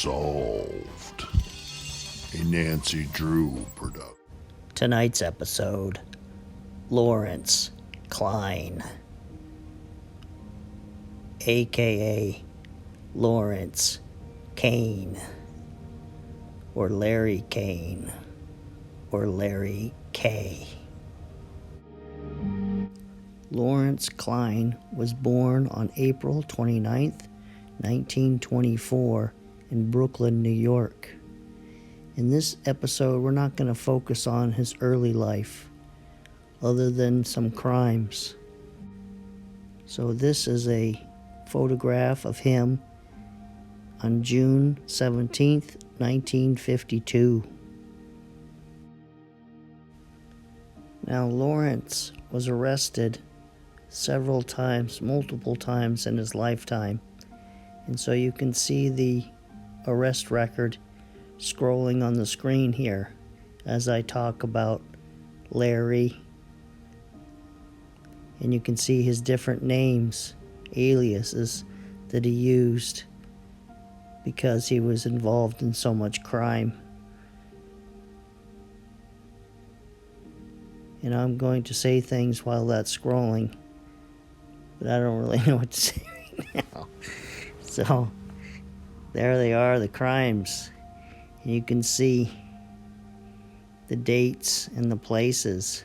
Unsolved, a Nancy Drew production. Tonight's episode, Lawrence Klein, aka Lawrence Kane, or Larry Kane, or Larry Kaye. Lawrence Klein was born on April 29th, 1924 in Brooklyn, New York. In this episode, we're not going to focus on his early life, other than some crimes. So this is a photograph of him on June 17th, 1952. Now, Lawrence was arrested several times, multiple times in his lifetime. And so you can see the arrest record scrolling on the screen here as I talk about Larry. And you can see his different names, aliases that he used because he was involved in so much crime. And I'm going to say things while that's scrolling, but I don't really know what to say right now. So, there they are, the crimes. And you can see the dates and the places.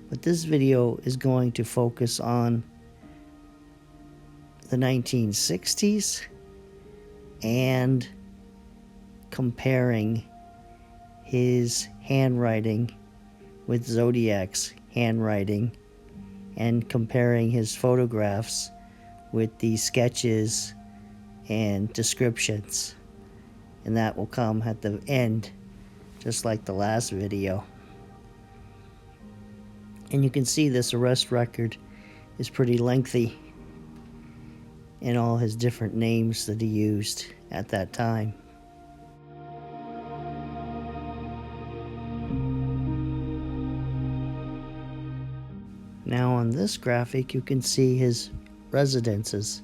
But this video is going to focus on the 1960s and comparing his handwriting with Zodiac's handwriting, and comparing his photographs with the sketches and descriptions. And that will come at the end, just like the last video. And you can see this arrest record is pretty lengthy in all his different names that he used at that time. Now on this graphic you can see his residences,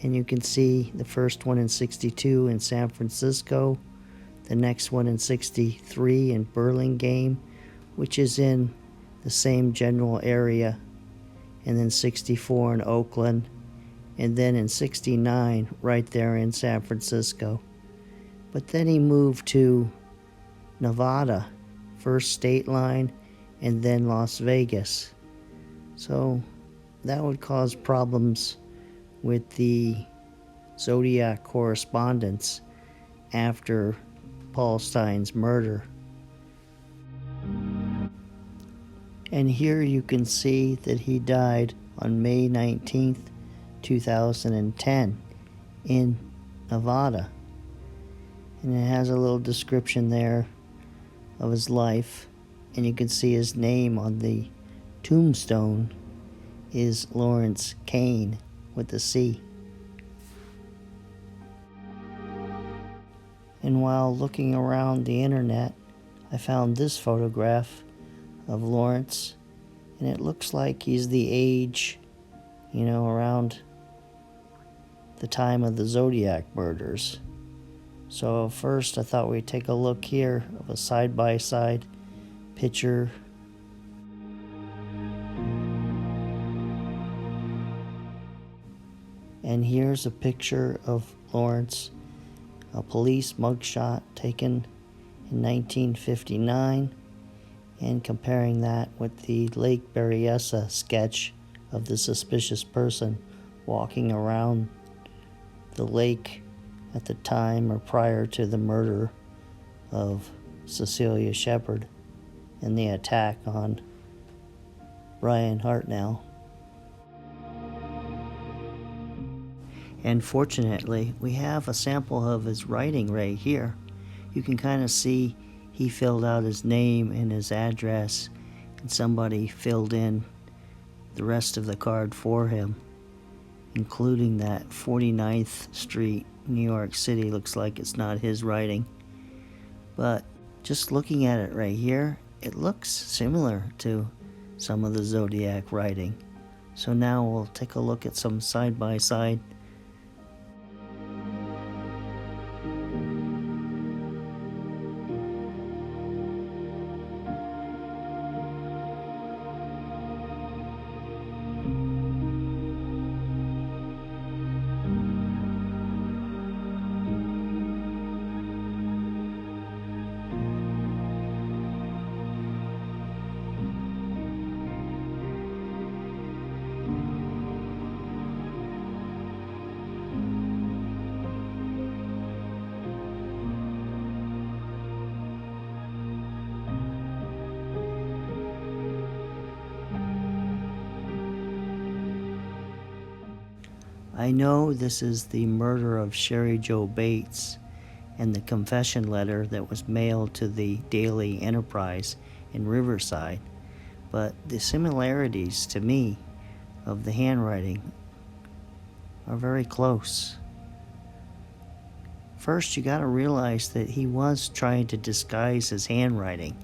and you can see the first one in 62 in San Francisco, the next one in 63 in Burlingame, which is in the same general area, and then 64 in Oakland, and then in 69 right there in San Francisco. But then he moved to Nevada, first State Line and then Las Vegas. So that would cause problems with the Zodiac correspondence after Paul Stine's murder. And here you can see that he died on May 19th, 2010 in Nevada. And it has a little description there of his life, and you can see his name on the tombstone is Lawrence Kane with a C. And while looking around the internet, I found this photograph of Lawrence, and it looks like he's the age, around the time of the Zodiac murders. So first I thought we'd take a look here of a side-by-side picture. And here's a picture of Lawrence, a police mugshot taken in 1959, and comparing that with the Lake Berryessa sketch of the suspicious person walking around the lake at the time or prior to the murder of Cecilia Shepard and the attack on Brian Hartnell. And fortunately, we have a sample of his writing right here. You can kind of see he filled out his name and his address, and somebody filled in the rest of the card for him, including that 49th Street, New York City. Looks like it's not his writing. But just looking at it right here, it looks similar to some of the Zodiac writing. So now we'll take a look at some side-by-side I know this is the murder of Sherry Jo Bates and the confession letter that was mailed to the Daily Enterprise in Riverside, but the similarities to me of the handwriting are very close. First, you gotta realize that he was trying to disguise his handwriting,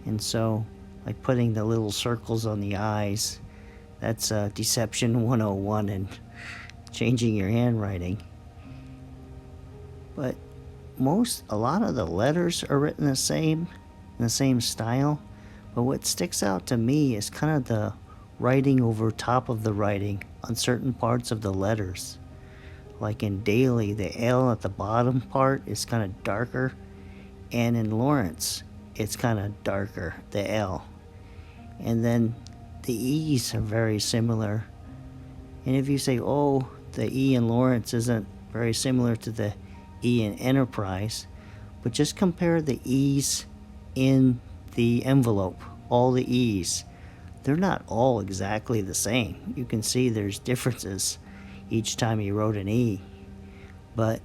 and so, like putting the little circles on the eyes, that's Deception 101 and changing your handwriting. But a lot of the letters are written the same, in the same style, but what sticks out to me is kind of the writing over top of the writing on certain parts of the letters. Like in Daily, the L at the bottom part is kind of darker, and in Lawrence, it's kind of darker, the L. And then the E's are very similar. And if you say, oh, the E in Lawrence isn't very similar to the E in Enterprise, but just compare the E's in the envelope, all the E's. They're not all exactly the same. You can see there's differences each time he wrote an E, but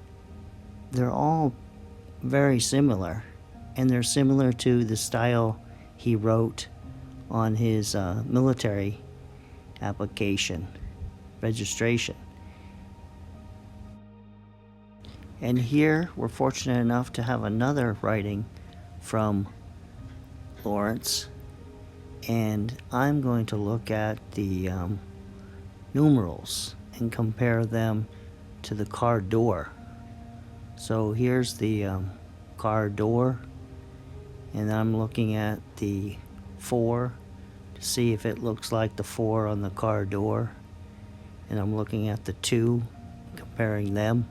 they're all very similar, and they're similar to the style he wrote on his military application registration. And here we're fortunate enough to have another writing from Lawrence, and I'm going to look at the numerals and compare them to the car door. So here's the car door, and I'm looking at the 4 to see if it looks like the 4 on the car door, and I'm looking at the 2, comparing them,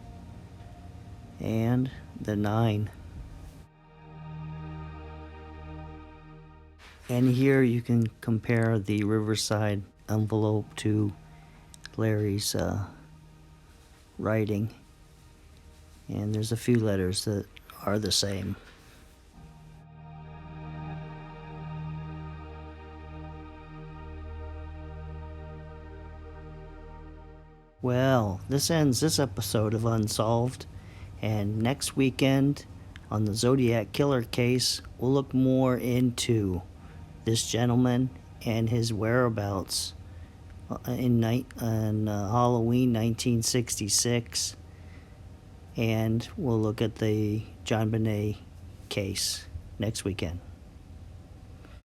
and the 9. And here you can compare the Riverside envelope to Larry's writing, and there's a few letters that are the same. Well, this ends this episode of Unsolved, and next weekend on the Zodiac Killer case, we'll look more into this gentleman and his whereabouts in Halloween 1966, and we'll look at the JonBenet case next weekend.